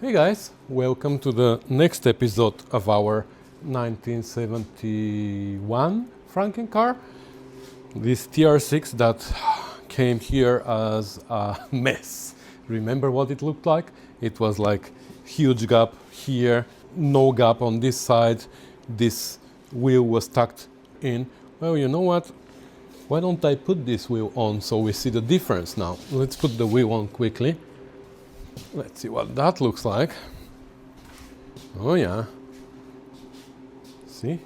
Hey guys, welcome to the next episode of our 1971 Franken car. This TR6 that came here as a mess. Remember what it looked like? It was like huge gap here, no gap on this side. This wheel was tucked in. Well, you know what? Why don't I put this wheel on so we see the difference now? Let's put the wheel on quickly. Let's see what that looks like. Oh yeah. See?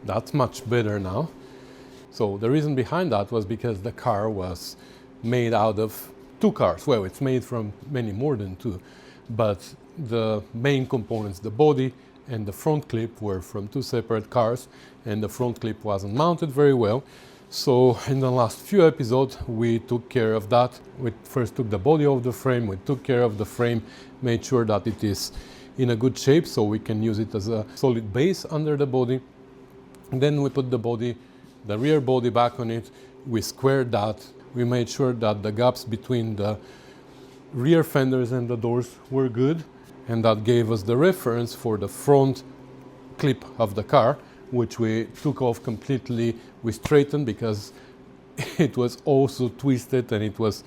That's much better now. So the reason behind that was because the car was made out of two cars. Well, it's made from many more than two. But the main components, the body and the front clip, were from two separate cars, and the front clip wasn't mounted very well. So in the last few episodes we took care of that. We first took the body of the frame, we took care of the frame, made sure that it is in a good shape so we can use it as a solid base under the body. And then we put the body, the rear body back on it, we squared that, we made sure that the gaps between the rear fenders and the doors were good, and that gave us the reference for the front clip of the car, which we took off completely. We straightened because it was also twisted and it was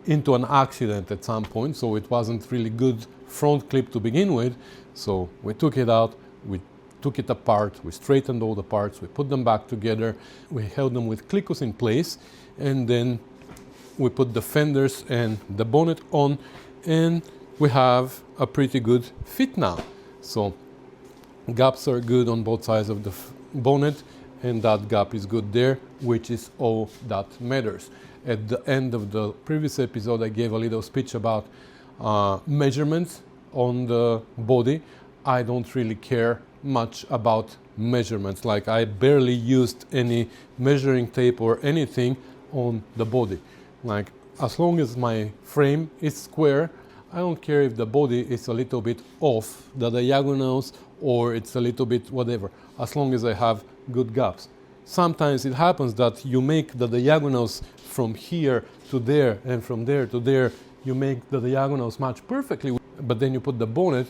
into an accident at some point, so it wasn't really good front clip to begin with. So we took it out, we took it apart, we straightened all the parts, we put them back together, we held them with clicos in place, and then we put the fenders and the bonnet on, and we have a pretty good fit now. So gaps are good on both sides of the bonnet, and that gap is good there, which is all that matters. At the end of the previous episode I gave a little speech about measurements on the body. I don't really care much about measurements, like I barely used any measuring tape or anything on the body. Like, as long as my frame is square, I don't care if the body is a little bit off the diagonals or it's a little bit whatever, as long as I have good gaps. Sometimes it happens that you make the diagonals from here to there and from there to there, you make the diagonals match perfectly, but then you put the bonnet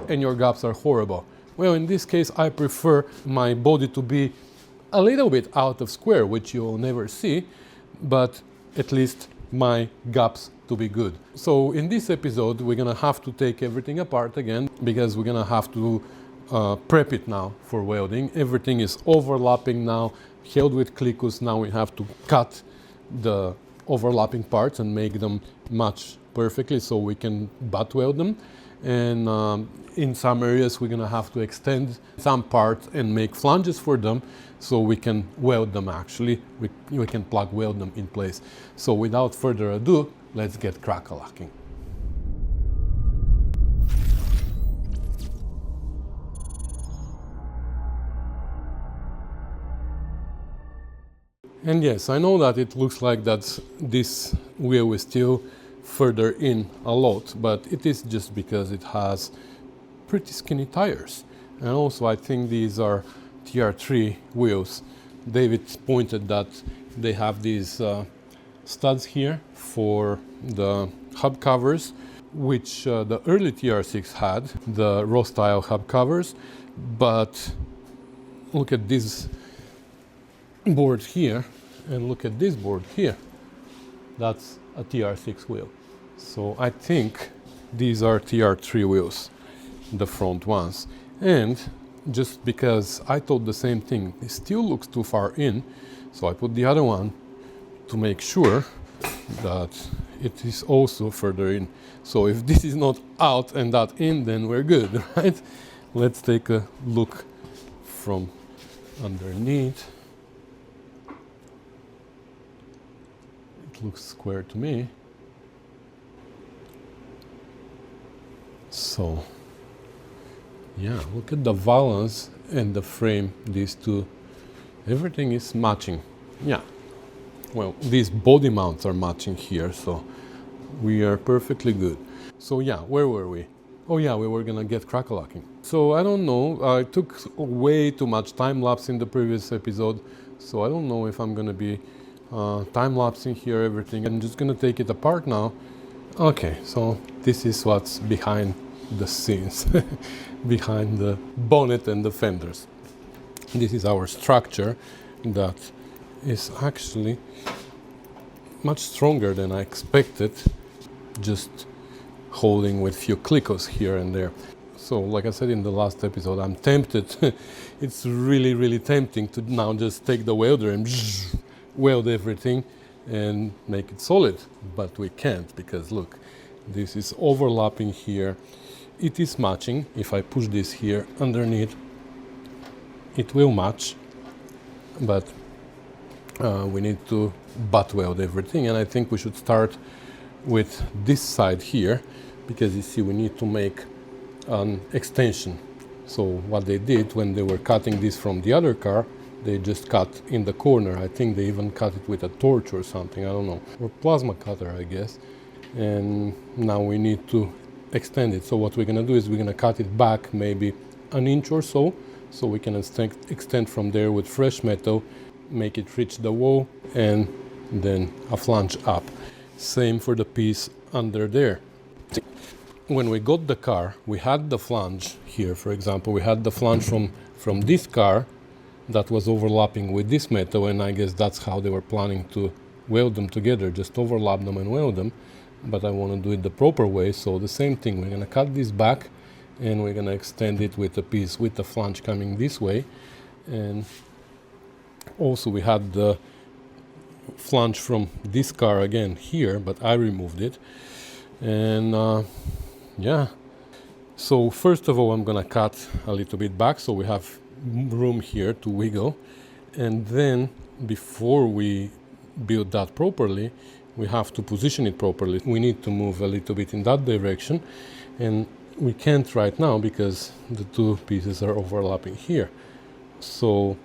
and your gaps are horrible. Well, in this case I prefer my body to be a little bit out of square, which you'll never see, but at least my gaps to be good. So in this episode we're gonna have to take everything apart again, because we're gonna have to prep it now for welding. Everything is overlapping now, held with clicos. Now we have to cut the overlapping parts and make them match perfectly so we can butt weld them. And in some areas we're gonna have to extend some parts and make flanges for them so we can weld them. Actually, we can plug weld them in place. So without further ado, let's get crack-a-lacking. And yes, I know that it looks like that this wheel is still further in a lot, but it is just because it has pretty skinny tires. And also I think these are TR3 wheels. David pointed that they have these studs here for the hub covers, which the early TR6 had, the raw style hub covers. But look at this board here and look at this board here. That's a TR6 wheel. So I think these are TR3 wheels, the front ones. And just because I thought the same thing, it still looks too far in, so I put the other one to make sure that it is also further in. So if this is not out and that in, then we're good, right? Let's take a look from underneath. It looks square to me. So yeah, look at the valance and the frame, these two. Everything is matching. Yeah. Well, these body mounts are matching here, so we are perfectly good. So yeah, where were we? Oh yeah, we were gonna get crack-a-lacking. So I don't know, I took way too much time-lapse in the previous episode, so I don't know if I'm gonna be time-lapsing here everything. I'm just gonna take it apart now. Okay, so this is what's behind the scenes behind the bonnet and the fenders. This is our structure that is actually much stronger than I expected, just holding with few clickos here and there. So like I said in the last episode, I'm tempted. It's really tempting to now just take the welder and weld everything and make it solid, but we can't, because look, this is overlapping here. It is matching. If I push this here underneath, it will match, but we need to butt weld everything, and I think we should start with this side here, because you see we need to make an extension. So what they did when they were cutting this from the other car, they just cut in the corner. I think they even cut it with a torch or something, I don't know, or plasma cutter, I guess. And now we need to extend it. So what we're gonna do is we're gonna cut it back maybe an inch or so we can extend from there with fresh metal, make it reach the wall, and then a flange up. Same for the piece under there. When we got the car, we had the flange here, for example, we had the flange from this car that was overlapping with this metal, and I guess that's how they were planning to weld them together, just overlap them and weld them. But I want to do it the proper way, so the same thing, we're going to cut this back and we're going to extend it with a piece with the flange coming this way. And also we had the flange from this car again here, but I removed it. And yeah, so first of all I'm gonna cut a little bit back so we have room here to wiggle, and then before we build that properly we have to position it properly. We need to move a little bit in that direction, and we can't right now because the two pieces are overlapping here. So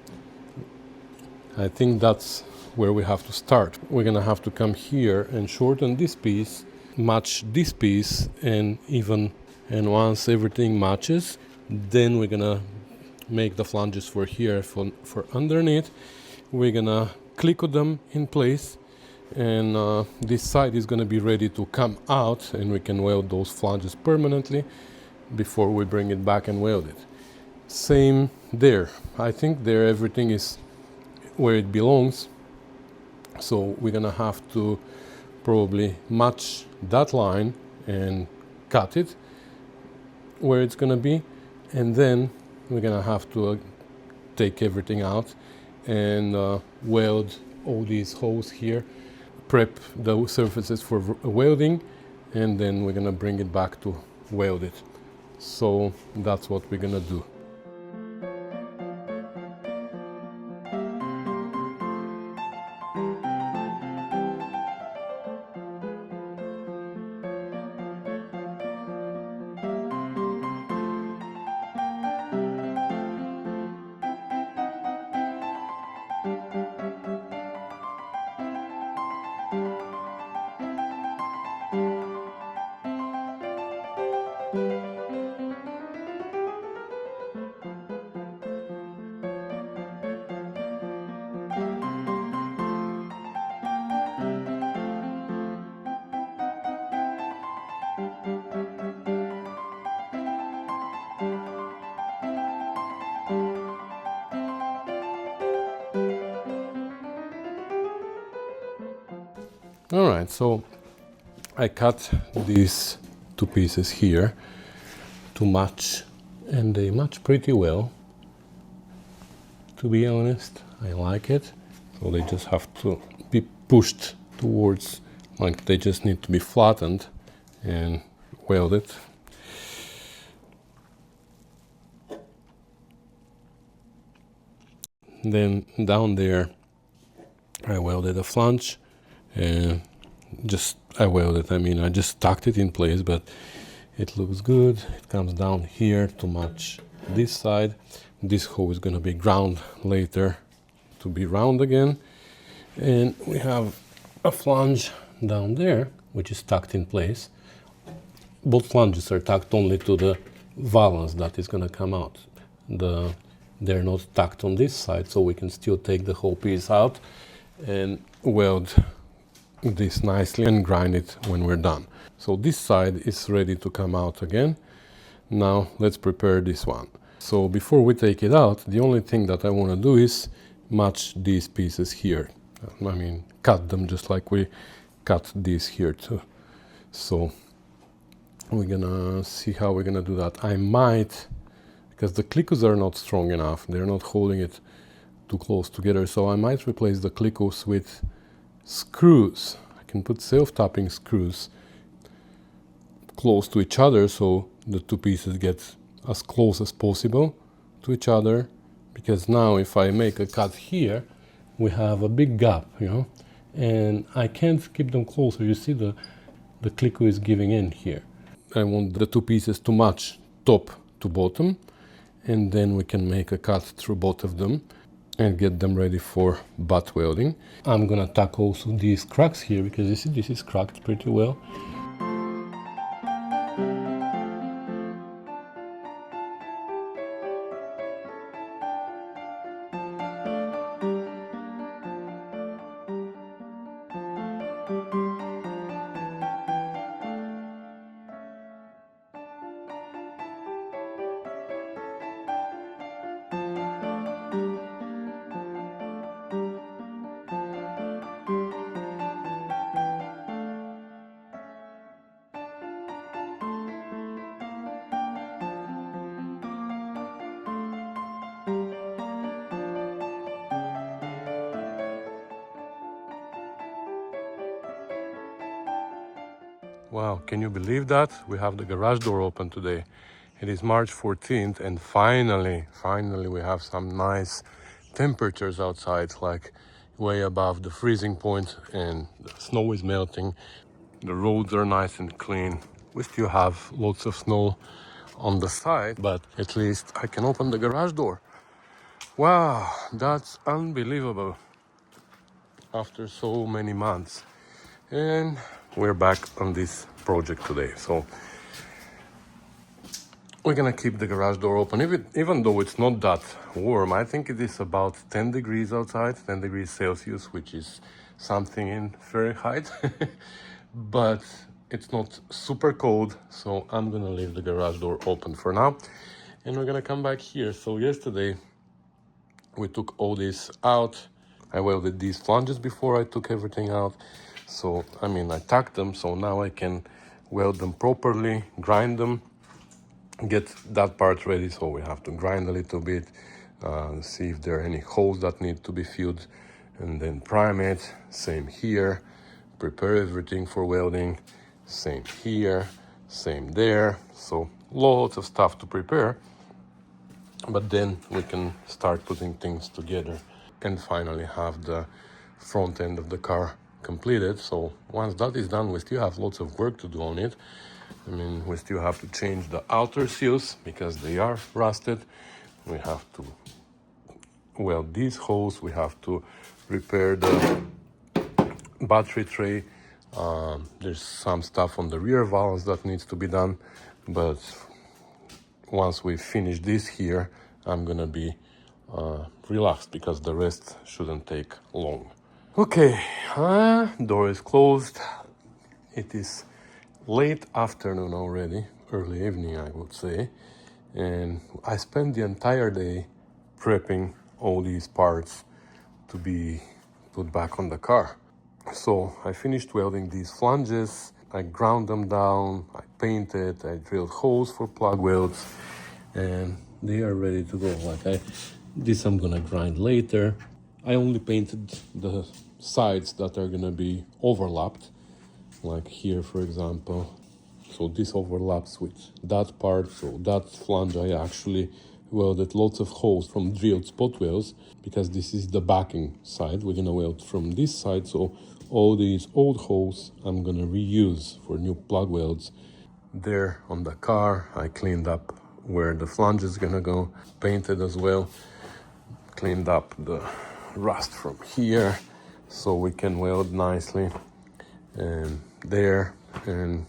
I think that's where we have to start. We're gonna have to come here and shorten this piece, match this piece, and once everything matches, then we're gonna make the flanges for here for underneath. We're gonna click them in place, and this side is gonna be ready to come out, and we can weld those flanges permanently before we bring it back and weld it. Same there. I think there everything is where it belongs. So we're gonna have to probably match that line and cut it where it's gonna be, and then we're gonna have to take everything out and weld all these holes here, prep the surfaces for welding, and then we're gonna bring it back to weld it. So that's what we're gonna do. All right, so I cut these two pieces here to match, and they match pretty well. To be honest, I like it. So they just have to be pushed towards, like they just need to be flattened and welded. Then down there I welded a flange, and I just tucked it in place, but it looks good. It comes down here to match this side. This hole is going to be ground later to be round again, and we have a flange down there which is tucked in place. Both flanges are tucked only to the valance that is going to come out. They're not tucked on this side, so we can still take the whole piece out and weld this nicely and grind it when we're done. So this side is ready to come out again, Now let's prepare this one. So before we take it out, the only thing that I want to do is match these pieces here. I mean, cut them just like we cut these here too. So we're gonna see how we're gonna do that. I might, because the clicos are not strong enough, they're not holding it too close together, so I might replace the clicos with screws. I can put self-tapping screws close to each other so the two pieces get as close as possible to each other, because now if I make a cut here, we have a big gap, you know, and I can't keep them closer. You see the clico is giving in here. I want the two pieces to match top to bottom, and then we can make a cut through both of them and get them ready for butt welding. I'm gonna tack also these cracks here, because you see this is cracked pretty well. Wow, can you believe that? We have the garage door open today. It is March 14th, and finally we have some nice temperatures outside, like way above the freezing point, and the snow is melting. The roads are nice and clean. We still have lots of snow on the side, but at least I can open the garage door. Wow, that's unbelievable after so many months. And we're back on this project today. So we're gonna keep the garage door open, even though it's not that warm. I think it is about 10 degrees outside, 10 degrees Celsius, which is something in Fahrenheit. But it's not super cold, so I'm gonna leave the garage door open for now. And we're gonna come back here. So yesterday we took all this out. I welded these flanges before I took everything out. So, I mean, I tacked them, so now I can weld them properly, grind them, get that part ready. So we have to grind a little bit, see if there are any holes that need to be filled, and then prime it. Same here, prepare everything for welding. Same here, same there. So lots of stuff to prepare, but then we can start putting things together and finally have the front end of the car completed. So once that is done, we still have lots of work to do on it. I mean, we still have to change the outer seals because they are rusted. We have to weld these holes. We have to repair the battery tray. There's some stuff on the rear valves that needs to be done, but once we finish this here, I'm gonna be relaxed because the rest shouldn't take long. Okay, door is closed. It is late afternoon already, early evening I would say, and I spent the entire day prepping all these parts to be put back on the car. So I finished welding these flanges, I ground them down, I painted, I drilled holes for plug welds, and they are ready to go. This I'm gonna grind later. I only painted the sides that are gonna be overlapped, like here for example. So this overlaps with that part, so that flange I actually welded lots of holes from drilled spot welds, because this is the backing side. We're gonna weld from this side, so all these old holes I'm gonna reuse for new plug welds. There on the car, I cleaned up where the flange is gonna go, painted as well, cleaned up the rust from here so we can weld nicely, and there, and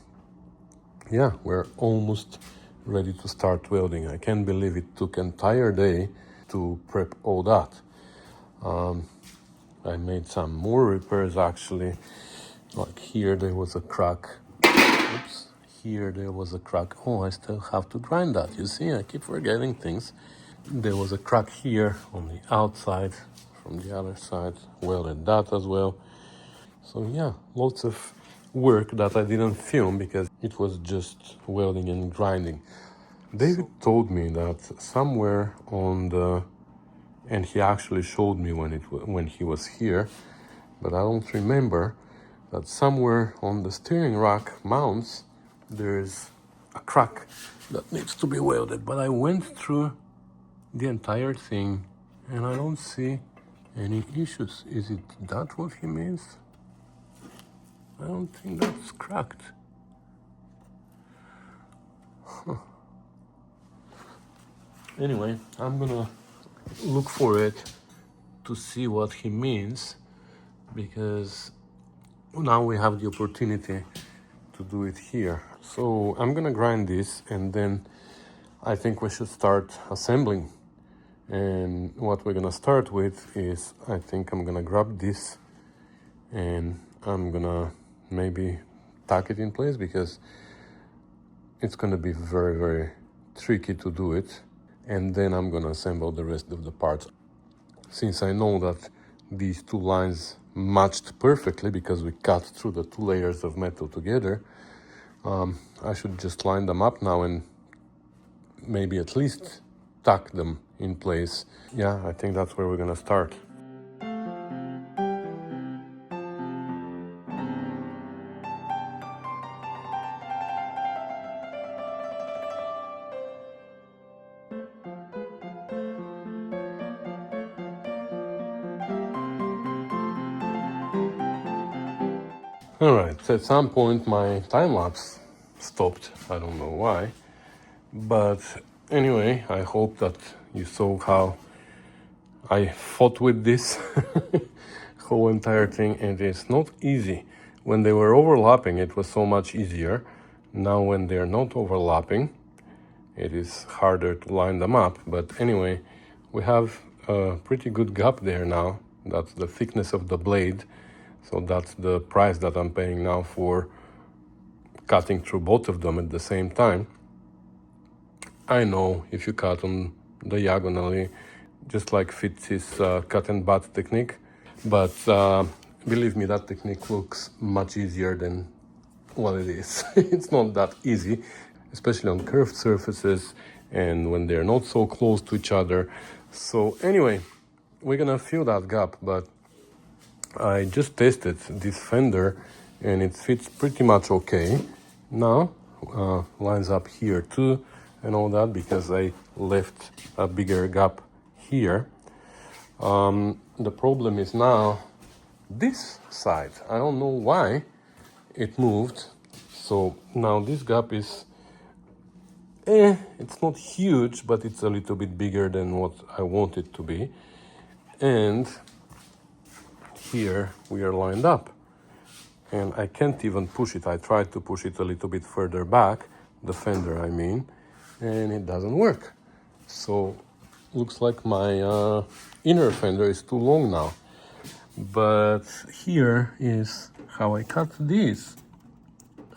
yeah, we're almost ready to start welding. I can't believe it took an entire day to prep all that. I made some more repairs actually. Like here there was a crack. Oops. here there was a crack. Oh, I still have to grind that. You see, I keep forgetting things. There was a crack here on the outside, from the other side, welded that as well. So yeah, lots of work that I didn't film because it was just welding and grinding. David told me that somewhere on the, and he actually showed me when he was here, but I don't remember, that somewhere on the steering rack mounts there's a crack that needs to be welded. But I went through the entire thing and I don't see any issues. Is it that what he means? I don't think that's cracked. Huh. Anyway, I'm gonna look for it to see what he means, because now we have the opportunity to do it here. So I'm gonna grind this and then I think we should start assembling. And what we're gonna start with is, I think I'm gonna grab this and I'm gonna maybe tack it in place, because it's gonna be very, very tricky to do it. And then I'm gonna assemble the rest of the parts. Since I know that these two lines matched perfectly because we cut through the two layers of metal together, I should just line them up now and maybe at least tack them in place. Yeah, I think that's where we're gonna start. Alright, at some point my time-lapse stopped. I don't know why. But anyway, I hope that you saw how I fought with this whole entire thing. And it's not easy. When they were overlapping, it was so much easier. Now when they're not overlapping, it is harder to line them up. But anyway, we have a pretty good gap there now. That's the thickness of the blade. So that's the price that I'm paying now for cutting through both of them at the same time. I know if you cut them diagonally, just like Fitz's cut and butt technique, but believe me, that technique looks much easier than what it is. It's not that easy, especially on curved surfaces and when they're not so close to each other. So anyway, we're gonna fill that gap, but I just tested this fender and it fits pretty much okay. Now, lines up here too and all that, because I left a bigger gap here. The problem is now this side. I don't know why it moved. So now this gap is, it's not huge, but it's a little bit bigger than what I want it to be. And here we are lined up. And I can't even push it. I tried to push it a little bit further back, the fender I mean, and it doesn't work. So looks like my inner fender is too long now. But here is how I cut these.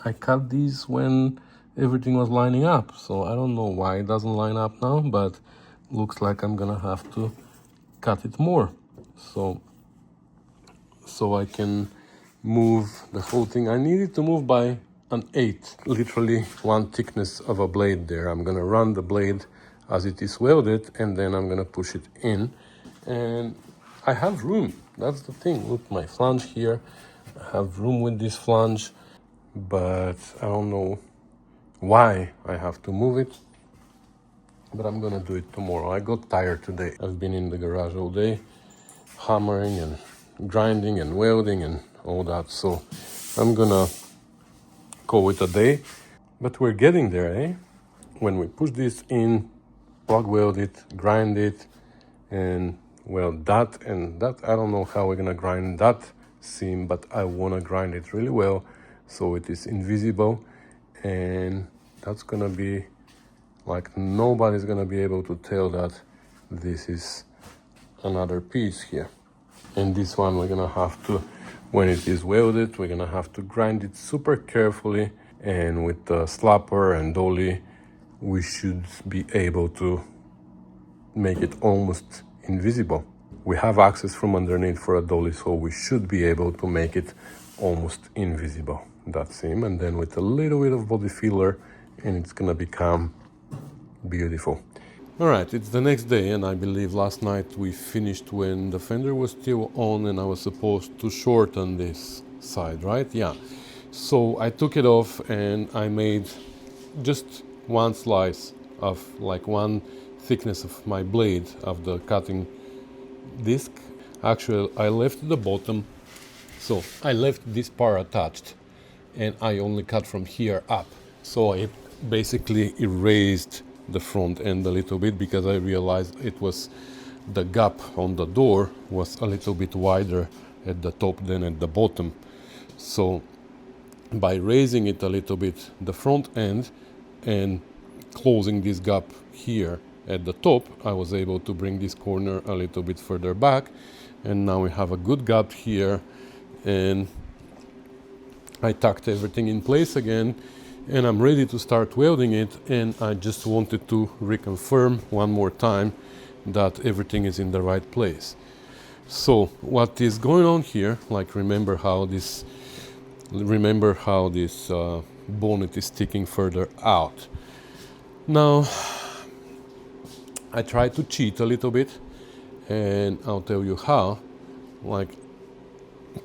I cut these when everything was lining up. So I don't know why it doesn't line up now, but looks like I'm gonna have to cut it more. So I can move the whole thing. I need it to move by an 1/8, literally one thickness of a blade there. I'm gonna run the blade as it is welded and then I'm gonna push it in. And I have room, that's the thing. Look, my flange here, I have room with this flange, but I don't know why I have to move it. But I'm gonna do it tomorrow. I got tired today. I've been in the garage all day, hammering and grinding and welding and all that. So I'm gonna call it a day. But we're getting there, eh? When we push this in, plug weld it, grind it, and weld that and that. I don't know how we're gonna grind that seam, but I wanna grind it really well so it is invisible. And that's gonna be like, nobody's gonna be able to tell that this is another piece here. And this one we're gonna have to, when it is welded, we're gonna have to grind it super carefully and with the slapper and dolly we should be able to make it almost invisible. We have access from underneath for a dolly, so we should be able to make it almost invisible, that seam, and then with a little bit of body filler and it's gonna become beautiful. All right, it's the next day, and I believe last night we finished when the fender was still on and I was supposed to shorten this side, right? Yeah. So I took it off and I made just one slice of like one thickness of my blade of the cutting disc. Actually, I left the bottom, so I left this part attached and I only cut from here up. So I basically erased the front end a little bit because I realized it was the gap on the door was a little bit wider at the top than at the bottom. So by raising it a little bit, the front end, and closing this gap here at the top, I was able to bring this corner a little bit further back, and now we have a good gap here, and I tucked everything in place again, and I'm ready to start welding it. And I just wanted to reconfirm one more time that everything is in the right place. So what is going on here, like remember how this bonnet is sticking further out. Now I try to cheat a little bit, and I'll tell you how. Like,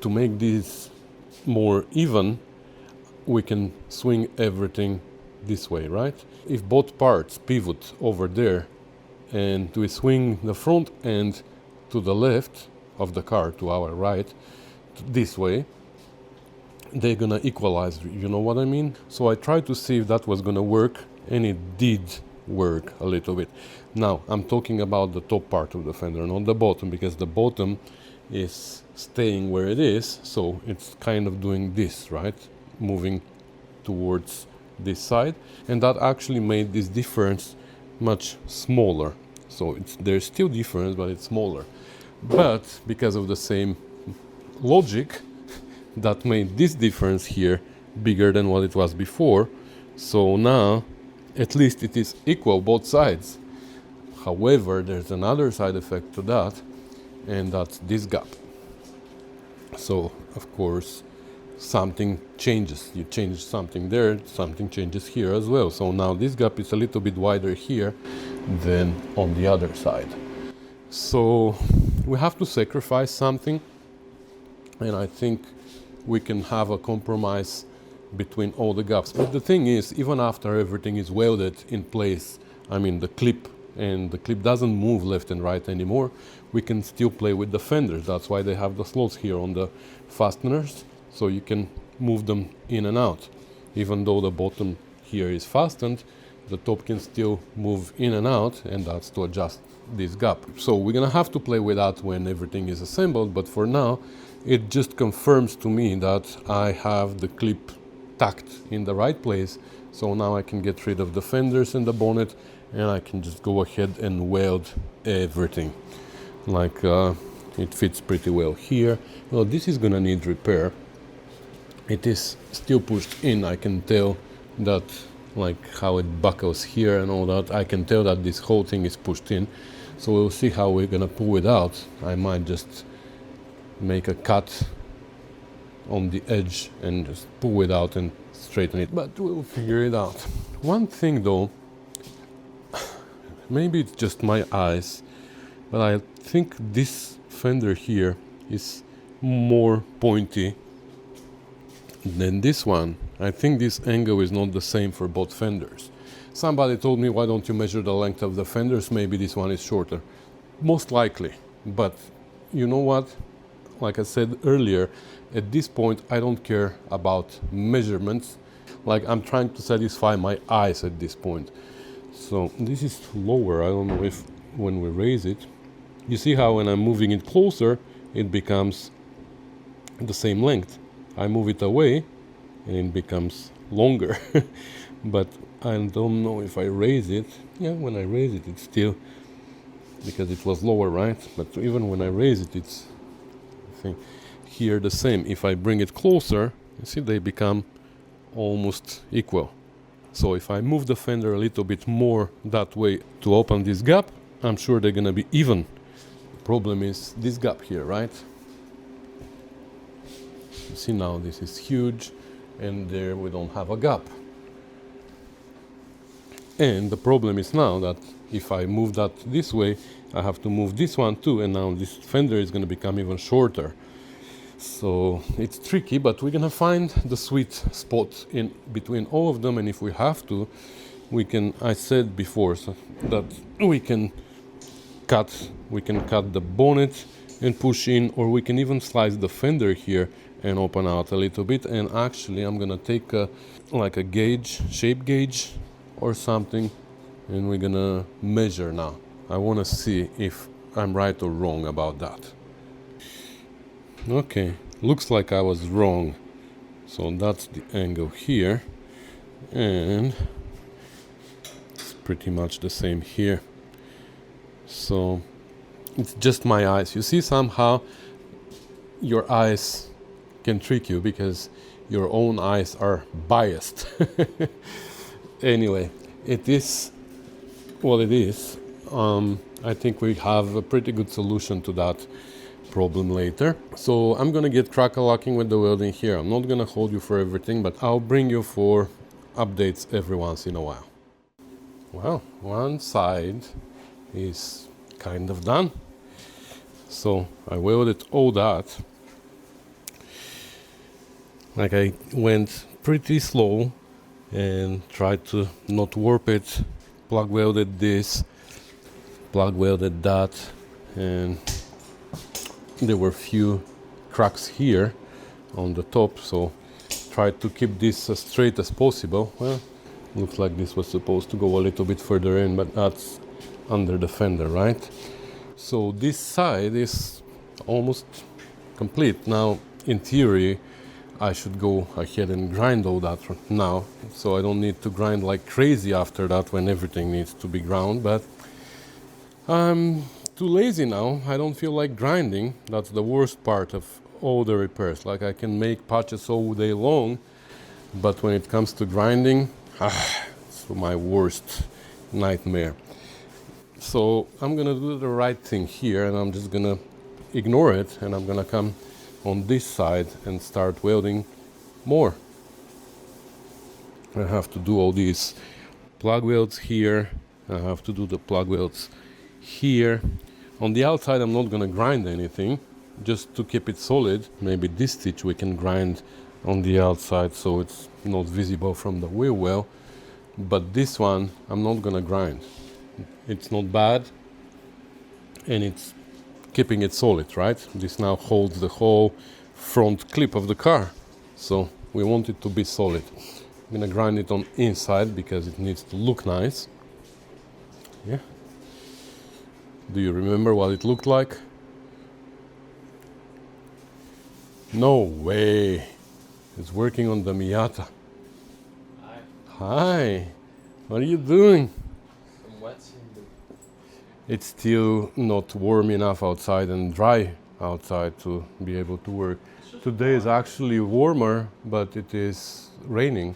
to make this more even, we can swing everything this way, right? If both parts pivot over there and we swing the front end to the left of the car, to our right, this way, they're gonna equalize, you know what I mean? So I tried to see if that was gonna work, and it did work a little bit. Now I'm talking about the top part of the fender, not the bottom, because the bottom is staying where it is, so it's kind of doing this, right? Moving towards this side, and that actually made this difference much smaller. So there's still difference, but it's smaller. But because of the same logic, that made this difference here bigger than what it was before. So now at least it is equal both sides. However, there's another side effect to that, and that's this gap. So of course something changes. You change something there, something changes here as well. So now this gap is a little bit wider here than on the other side. So we have to sacrifice something, and I think we can have a compromise between all the gaps. But the thing is, even after everything is welded in place, I mean the clip doesn't move left and right anymore, we can still play with the fenders. That's why they have the slots here on the fasteners, so you can move them in and out. Even though the bottom here is fastened, the top can still move in and out, and that's to adjust this gap. So we're gonna have to play with that when everything is assembled, but for now it just confirms to me that I have the clip tucked in the right place. So now I can get rid of the fenders and the bonnet, and I can just go ahead and weld everything. Like it fits pretty well here. Well, this is gonna need repair. It is still pushed in. I can tell that, like how it buckles here and all that, I can tell that this whole thing is pushed in. So we'll see how we're gonna pull it out. I might just make a cut on the edge and just pull it out and straighten it, but we'll figure it out. One thing though, maybe it's just my eyes, but I think this fender here is more pointy than this one. I think this angle is not the same for both fenders. Somebody told me, why don't you measure the length of the fenders? Maybe this one is shorter. Most likely, but you know what? Like I said earlier, at this point I don't care about measurements. Like, I'm trying to satisfy my eyes at this point. So this is lower. I don't know if when we raise it, you see how when I'm moving it closer it becomes the same length. I move it away and it becomes longer. But I don't know if I raise it. Yeah, when I raise it, it's still, because it was lower, right? But even when I raise it, it's, I think, here the same. If I bring it closer, you see they become almost equal. So if I move the fender a little bit more that way to open this gap, I'm sure they're gonna be even. The problem is this gap here, right? You see now this is huge, and there we don't have a gap. And the problem is now that if I move that this way, I have to move this one too, and now this fender is gonna become even shorter. So it's tricky, but we're gonna find the sweet spot in between all of them, and if we have to, we can, I said before, so that we can cut the bonnet and push in, or we can even slice the fender here and open out a little bit. And actually I'm gonna take like a gauge, shape gauge or something, and we're gonna measure now. I wanna see if I'm right or wrong about that. Okay, looks like I was wrong. So that's the angle here, and it's pretty much the same here. So it's just my eyes. You see, somehow your eyes can trick you because your own eyes are biased. Anyway, it is what it is. I think we have a pretty good solution to that problem later. So I'm gonna get crack-a-lacking with the welding here. I'm not gonna hold you for everything, but I'll bring you for updates every once in a while. Well, one side is kind of done. So I welded all that. Like, I went pretty slow and tried to not warp it. Plug welded this, plug welded that, and there were few cracks here on the top, so tried to keep this as straight as possible. Well, looks like this was supposed to go a little bit further in, but that's under the fender, right? So this side is almost complete. Now, in theory, I should go ahead and grind all that now, so I don't need to grind like crazy after that when everything needs to be ground, but I'm too lazy now. I don't feel like grinding. That's the worst part of all the repairs. Like, I can make patches all day long, but when it comes to grinding, it's my worst nightmare. So I'm gonna do the right thing here, and I'm just gonna ignore it, and I'm gonna come on this side and start welding more. I have to do all these plug welds here. I have to do the plug welds here. On the outside I'm not gonna grind anything, just to keep it solid. Maybe this stitch we can grind on the outside so it's not visible from the wheel well, but this one I'm not gonna grind. It's not bad, and it's keeping it solid, right? This now holds the whole front clip of the car, so we want it to be solid. I'm gonna grind it on inside because it needs to look nice. Yeah. Do you remember what it looked like? No way. It's working on the Miata. Hi. Hi. What are you doing? Some wets in It's still not warm enough outside and dry outside to be able to work. Today is actually warmer, but it is raining.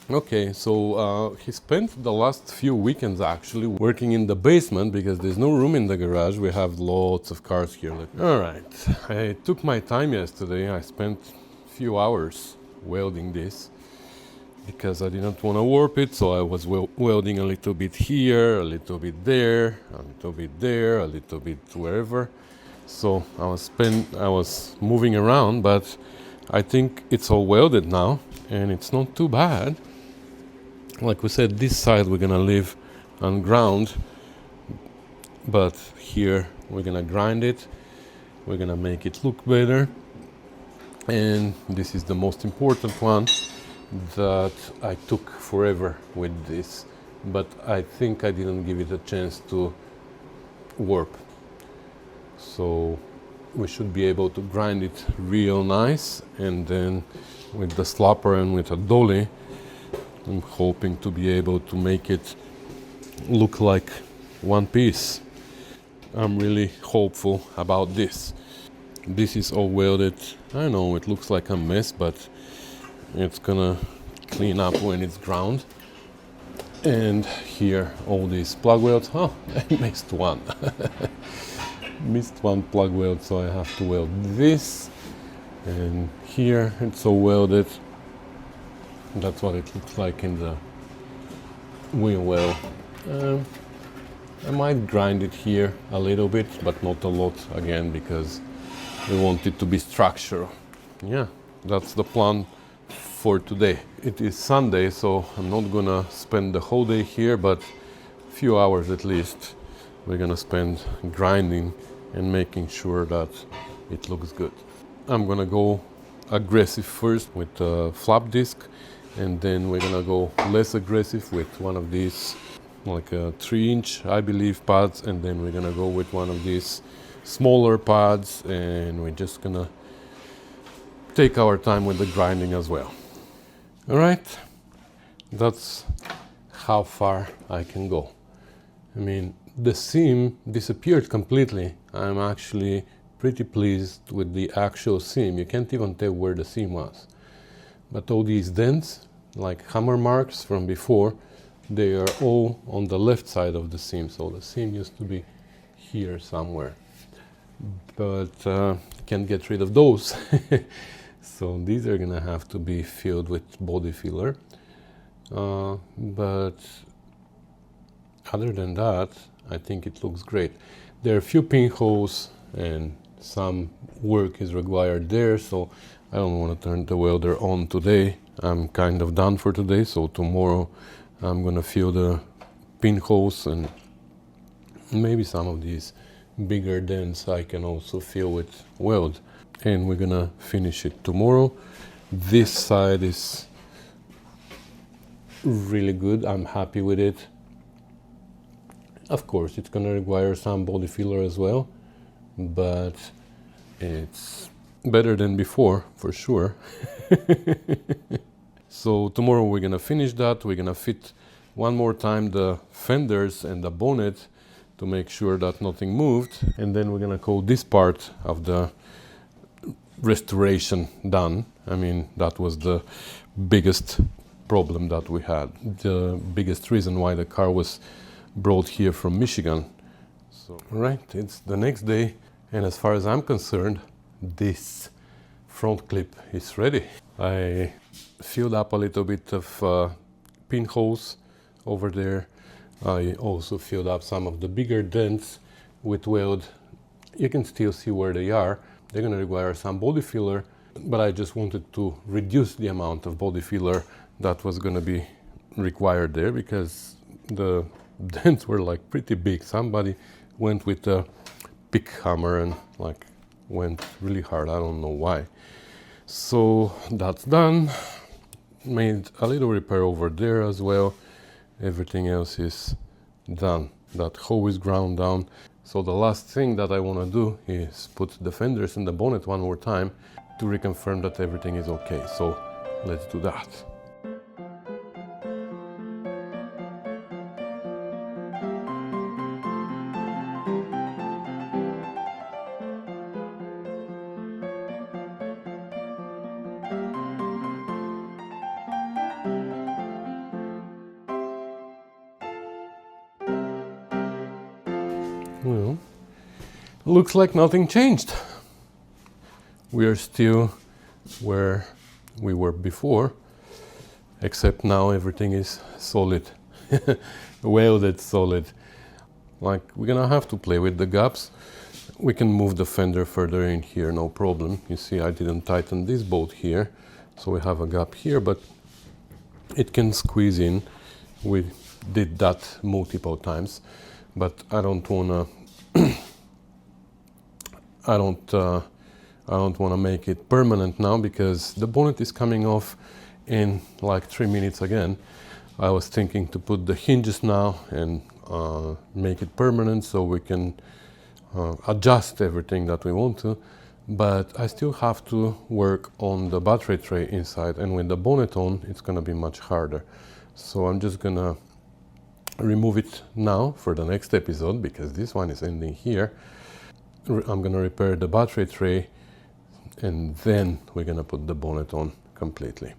Okay, so he spent the last few weekends actually working in the basement because there's no room in the garage. We have lots of cars here. All right, I took my time yesterday. I spent a few hours welding this because I didn't want to warp it, so I was welding a little bit here, a little bit there, a little bit there, a little bit wherever. So I was moving around, but I think it's all welded now, and it's not too bad. Like we said, this side we're gonna leave on ground, but here we're gonna grind it. We're gonna make it look better, and this is the most important one that I took forever with this, but I think I didn't give it a chance to warp. So we should be able to grind it real nice, and then with the slapper and with a dolly, I'm hoping to be able to make it look like one piece. I'm really hopeful about this. This is all welded. I know it looks like a mess, but it's gonna clean up when it's ground. And here all these plug welds. Oh, I missed one. Missed one plug weld, so I have to weld this. And here it's all welded. That's what it looks like in the wheel well. I might grind it here a little bit, but not a lot again, because we want it to be structural. Yeah, that's the plan for today. It is Sunday, so I'm not gonna spend the whole day here, but a few hours at least we're gonna spend grinding and making sure that it looks good. I'm gonna go aggressive first with the flap disc, and then we're gonna go less aggressive with one of these, like a 3-inch, I believe, pads, and then we're gonna go with one of these smaller pads, and we're just gonna take our time with the grinding as well. All right, that's how far I can go. I mean, the seam disappeared completely. I'm actually pretty pleased with the actual seam. You can't even tell where the seam was. But all these dents, like hammer marks from before, they are all on the left side of the seam. So the seam used to be here somewhere. But can't get rid of those. So these are gonna have to be filled with body filler. But other than that, I think it looks great. There are a few pinholes and some work is required there, so I don't want to turn the welder on today. I'm kind of done for today, so tomorrow I'm gonna fill the pinholes, and maybe some of these bigger dents I can also fill with weld. And we're gonna finish it tomorrow. This side is really good. I'm happy with it. Of course, it's gonna require some body filler as well, but it's better than before, for sure. So tomorrow we're gonna finish that. We're gonna fit one more time the fenders and the bonnet to make sure that nothing moved. And then we're gonna call this part of the restoration done. I mean, that was the biggest problem that we had. The biggest reason why the car was brought here from Michigan. So, right, it's the next day, and as far as I'm concerned, this front clip is ready. I filled up a little bit of pinholes over there. I also filled up some of the bigger dents with weld. You can still see where they are. They're going to require some body filler, but I just wanted to reduce the amount of body filler that was going to be required there, because the dents were like pretty big. Somebody went with a pick hammer and like went really hard. I don't know why. So that's done. Made a little repair over there as well. Everything else is done. That hole is ground down. So the last thing that I want to do is put the fenders in the bonnet one more time to reconfirm that everything is okay. So let's do that. Well, looks like nothing changed. We are still where we were before, except now everything is solid, welded solid. Like, we're gonna have to play with the gaps. We can move the fender further in here, no problem. You see, I didn't tighten this bolt here, so we have a gap here, but it can squeeze in. We did that multiple times. But I don't wanna I don't wanna make it permanent now, because the bonnet is coming off in like 3 minutes again. I was thinking to put the hinges now and make it permanent, so we can adjust everything that we want to. But I still have to work on the battery tray inside, and with the bonnet on, it's gonna be much harder. So I'm just gonna remove it now for the next episode, because this one is ending here. I'm gonna repair the battery tray, and then we're gonna put the bonnet on completely.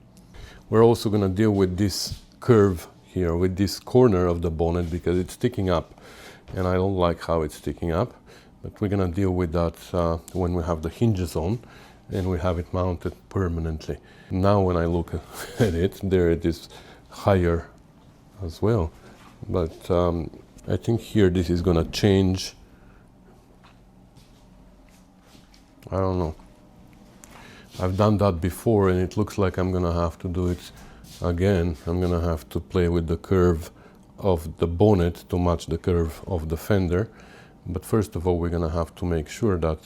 We're also going to deal with this curve here, with this corner of the bonnet, because it's sticking up and I don't like how it's sticking up. But we're going to deal with that when we have the hinges on and we have it mounted permanently. Now when I look at it, there it is higher as well. But I think here this is going to change. I don't know. I've done that before and it looks like I'm going to have to do it again. I'm going to have to play with the curve of the bonnet to match the curve of the fender. But first of all, we're going to have to make sure that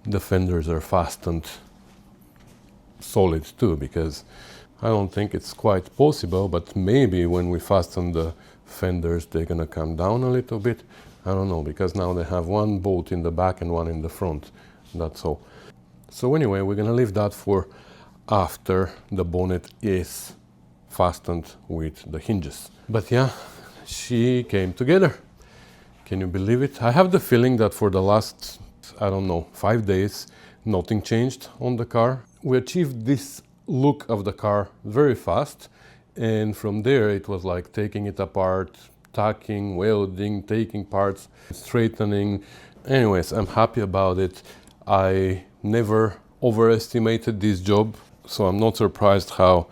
the fenders are fastened solid too, because I don't think it's quite possible, but maybe when we fasten the fenders, they're going to come down a little bit. I don't know, because now they have one bolt in the back and one in the front. That's all. So anyway, we're going to leave that for after the bonnet is fastened with the hinges. But yeah, she came together. Can you believe it? I have the feeling that for the last, I don't know, 5 days, nothing changed on the car. We achieved this look of the car very fast, and from there it was like taking it apart, tacking, welding, taking parts, straightening. Anyways, I'm happy about it. I never overestimated this job, so I'm not surprised how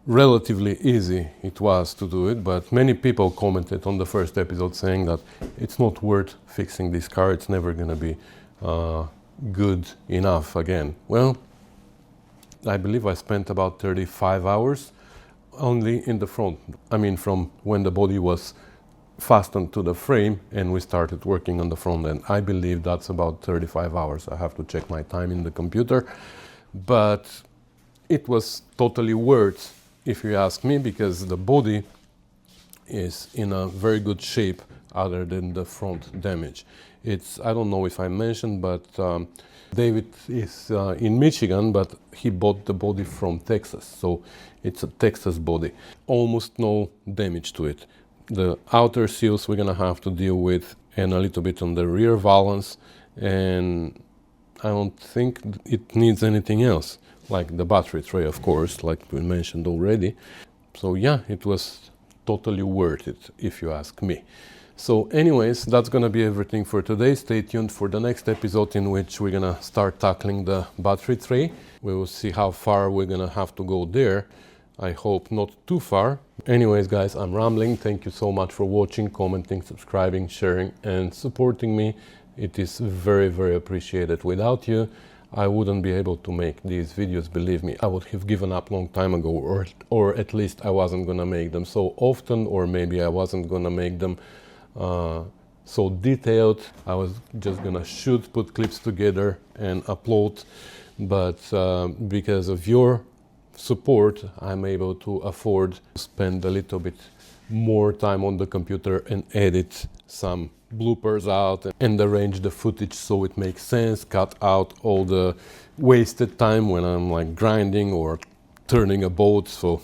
relatively easy it was to do it. But many people commented on the first episode saying that it's not worth fixing this car, it's never gonna be good enough again. Well, I believe I spent about 35 hours only in the front. I mean, from when the body was fastened to the frame and we started working on the front end. I believe that's about 35 hours. I have to check my time in the computer, but it was totally worth, if you ask me, because the body is in a very good shape other than the front damage. It's, I don't know if I mentioned, but David is in Michigan, but he bought the body from Texas, so it's a Texas body. Almost no damage to it. The outer seals we're gonna have to deal with, and a little bit on the rear valance, and I don't think it needs anything else, like the battery tray, of course, like we mentioned already. So yeah, it was totally worth it, if you ask me. So anyways, that's gonna be everything for today. Stay tuned for the next episode in which we're gonna start tackling the battery tray. We will see how far we're gonna have to go there. I hope not too far. Anyways, guys, I'm rambling. Thank you so much for watching, commenting, subscribing, sharing, and supporting me. It is very, very appreciated. Without you, I wouldn't be able to make these videos, believe me. I would have given up long time ago, or at least I wasn't gonna make them so often, or maybe I wasn't gonna make them so detailed. I was just gonna shoot, put clips together and upload, but because of your support, I'm able to afford to spend a little bit more time on the computer and edit some bloopers out and arrange the footage so it makes sense, cut out all the wasted time when I'm like grinding or turning a boat. So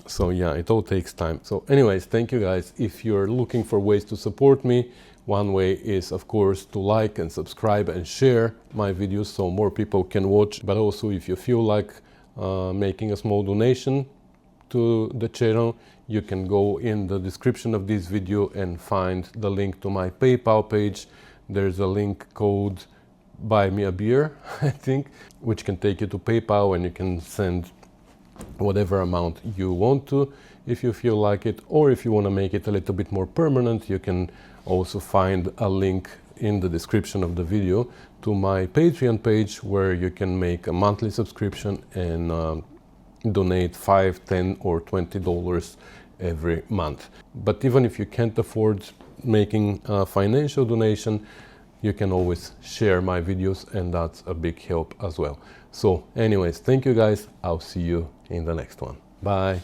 so yeah, it all takes time. So anyways, thank you guys. If you're looking for ways to support me, one way is, of course, to like and subscribe and share my videos so more people can watch. But also, if you feel like making a small donation to the channel, you can go in the description of this video and find the link to my PayPal page. There's a link code buy me a beer, I think, which can take you to PayPal, and you can send whatever amount you want to if you feel like it, or if you want to make it a little bit more permanent, you can also find a link in the description of the video to my Patreon page, where you can make a monthly subscription and donate $5, $10 or $20 every month. But even if you can't afford making a financial donation, you can always share my videos, and that's a big help as well. So anyways, thank you guys. I'll see you in the next one. Bye.